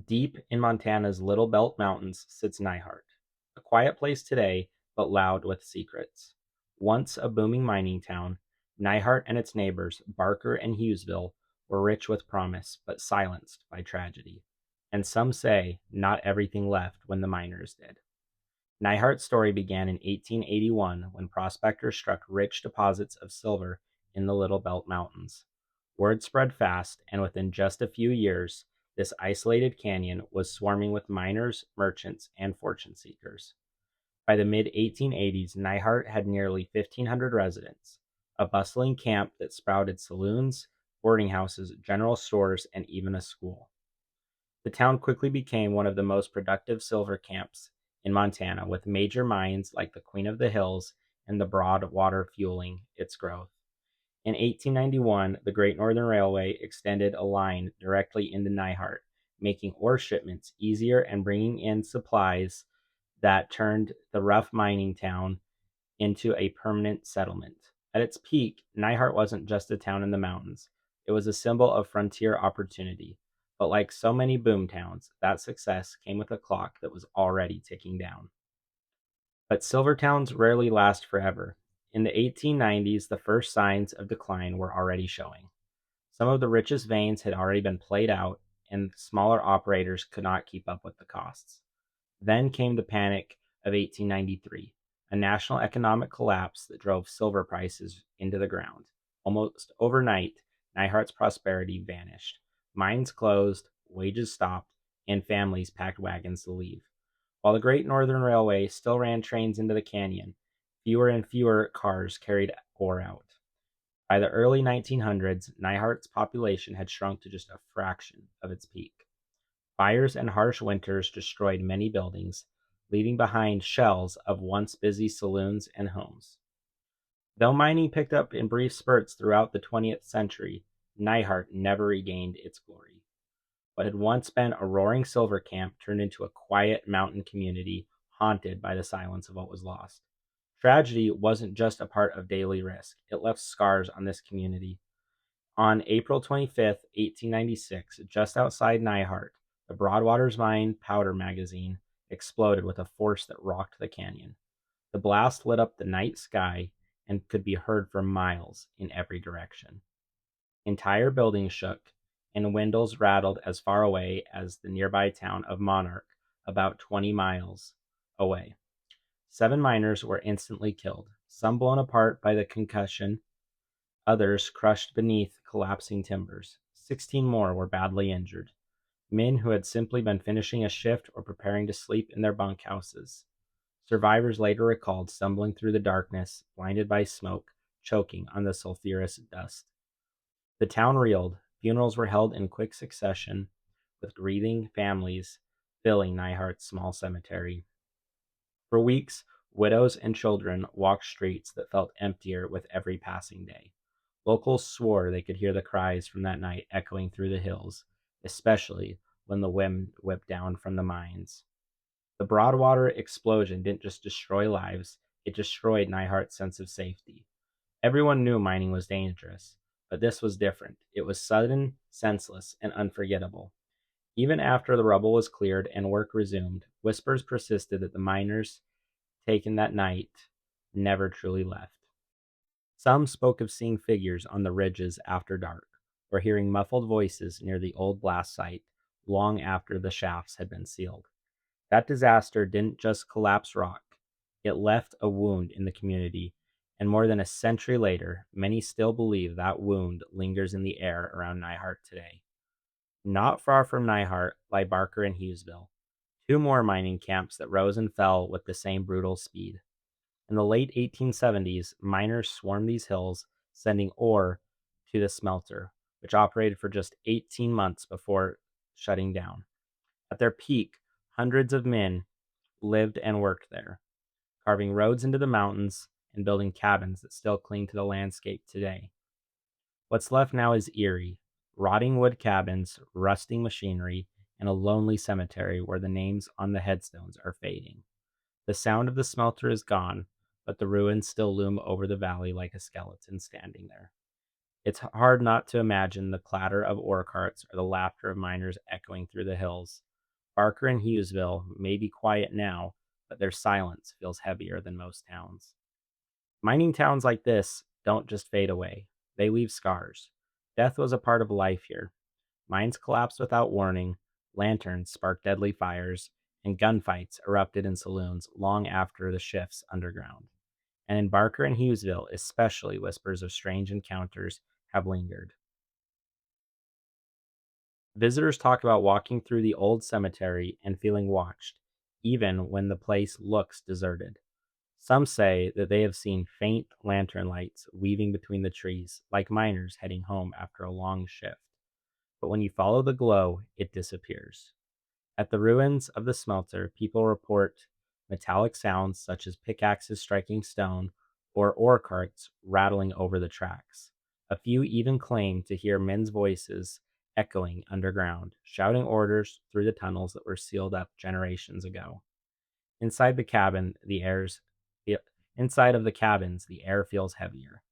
Deep in Montana's Little Belt Mountains sits Neihart, a quiet place today, but loud with secrets. Once a booming mining town, Neihart and its neighbors, Barker and Hughesville, were rich with promise, but silenced by tragedy. And some say not everything left when the miners did. Neihart's story began in 1881 when prospectors struck rich deposits of silver in the Little Belt Mountains. Word spread fast, and within just a few years, this isolated canyon was swarming with miners, merchants, and fortune seekers. By the mid 1880s, Neihart had nearly 1,500 residents, a bustling camp that sprouted saloons, boarding houses, general stores, and even a school. The town quickly became one of the most productive silver camps in Montana, with major mines like the Queen of the Hills and the Broadwater fueling its growth. In 1891, the Great Northern Railway extended a line directly into Neihart, making ore shipments easier and bringing in supplies that turned the rough mining town into a permanent settlement. At its peak, Neihart wasn't just a town in the mountains, it was a symbol of frontier opportunity. But like so many boom towns, that success came with a clock that was already ticking down. But silver towns rarely last forever. In the 1890s, the first signs of decline were already showing. Some of the richest veins had already been played out, and smaller operators could not keep up with the costs. Then came the Panic of 1893, a national economic collapse that drove silver prices into the ground. Almost overnight, Neihart's prosperity vanished. Mines closed, wages stopped, and families packed wagons to leave. While the Great Northern Railway still ran trains into the canyon, fewer and fewer cars carried ore out. By the early 1900s, Neihart's population had shrunk to just a fraction of its peak. Fires and harsh winters destroyed many buildings, leaving behind shells of once busy saloons and homes. Though mining picked up in brief spurts throughout the 20th century, Neihart never regained its glory. What had once been a roaring silver camp turned into a quiet mountain community haunted by the silence of what was lost. Tragedy wasn't just a part of daily risk, it left scars on this community. On April 25th, 1896, just outside Neihart, the Broadwater Mine powder magazine exploded with a force that rocked the canyon. The blast lit up the night sky and could be heard for miles in every direction. Entire buildings shook, and windows rattled as far away as the nearby town of Monarch, about 20 miles away. 7 miners were instantly killed, some blown apart by the concussion, others crushed beneath collapsing timbers. 16 more were badly injured, men who had simply been finishing a shift or preparing to sleep in their bunkhouses. Survivors later recalled stumbling through the darkness, blinded by smoke, choking on the sulfurous dust. The town reeled. Funerals were held in quick succession, with grieving families filling Neihart's small cemetery. For weeks, widows and children walked streets that felt emptier with every passing day. Locals swore they could hear the cries from that night echoing through the hills, especially when the wind whipped down from the mines. The Broadwater explosion didn't just destroy lives, it destroyed Neihart's sense of safety. Everyone knew mining was dangerous, but this was different. It was sudden, senseless, and unforgettable. Even after the rubble was cleared and work resumed, whispers persisted that the miners taken that night never truly left. Some spoke of seeing figures on the ridges after dark, or hearing muffled voices near the old blast site long after the shafts had been sealed. That disaster didn't just collapse rock, it left a wound in the community, and more than a century later, many still believe that wound lingers in the air around Neihart today. Not far from Neihart lie Barker and Hughesville, two more mining camps that rose and fell with the same brutal speed. In the late 1870s, miners swarmed these hills, sending ore to the smelter, which operated for just 18 months before shutting down. At their peak, hundreds of men lived and worked there, carving roads into the mountains and building cabins that still cling to the landscape today. What's left now is eerie: rotting wood cabins, rusting machinery, and a lonely cemetery where the names on the headstones are fading. The sound of the smelter is gone, but the ruins still loom over the valley like a skeleton standing there. It's hard not to imagine the clatter of ore carts or the laughter of miners echoing through the hills. Barker and Hughesville may be quiet now, but their silence feels heavier than most towns. Mining towns like this don't just fade away, they leave scars. Death was a part of life here. Mines collapsed without warning, lanterns sparked deadly fires, and gunfights erupted in saloons long after the shifts underground. And in Barker and Hughesville, especially, whispers of strange encounters have lingered. Visitors talk about walking through the old cemetery and feeling watched, even when the place looks deserted. Some say that they have seen faint lantern lights weaving between the trees, like miners heading home after a long shift. But when you follow the glow, it disappears. At the ruins of the smelter, people report metallic sounds such as pickaxes striking stone or ore carts rattling over the tracks. A few even claim to hear men's voices echoing underground, shouting orders through the tunnels that were sealed up generations ago. Inside the cabin, the inside of the cabins, the air feels heavier.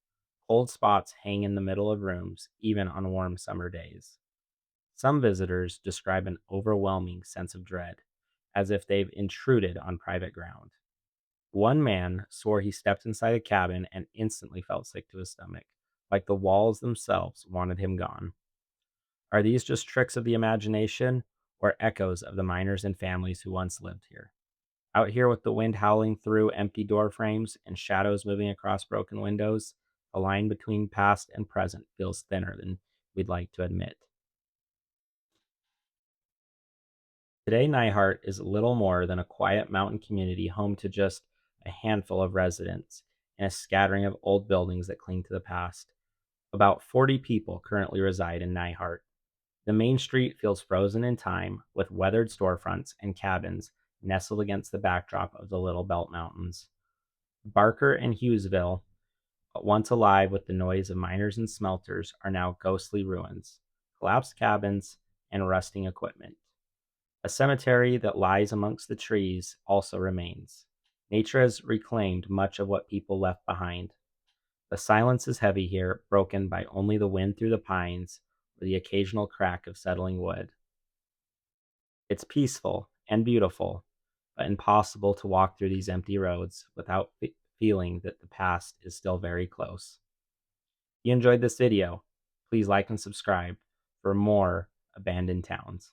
Cold spots hang in the middle of rooms, even on warm summer days. Some visitors describe an overwhelming sense of dread, as if they've intruded on private ground. One man swore he stepped inside a cabin and instantly felt sick to his stomach, like the walls themselves wanted him gone. Are these just tricks of the imagination or echoes of the miners and families who once lived here? Out here with the wind howling through empty door frames and shadows moving across broken windows, the line between past and present feels thinner than we'd like to admit. Today, Neihart is little more than a quiet mountain community home to just a handful of residents and a scattering of old buildings that cling to the past. About 40 people currently reside in Neihart. The main street feels frozen in time, with weathered storefronts and cabins nestled against the backdrop of the Little Belt Mountains. Barker and Hughesville, once alive with the noise of miners and smelters, are now ghostly ruins, collapsed cabins, and rusting equipment. A cemetery that lies amongst the trees also remains. Nature has reclaimed much of what people left behind. The silence is heavy here, broken by only the wind through the pines or the occasional crack of settling wood. It's peaceful and beautiful, but impossible to walk through these empty roads without feeling that the past is still very close. If you enjoyed this video, please like and subscribe for more abandoned towns.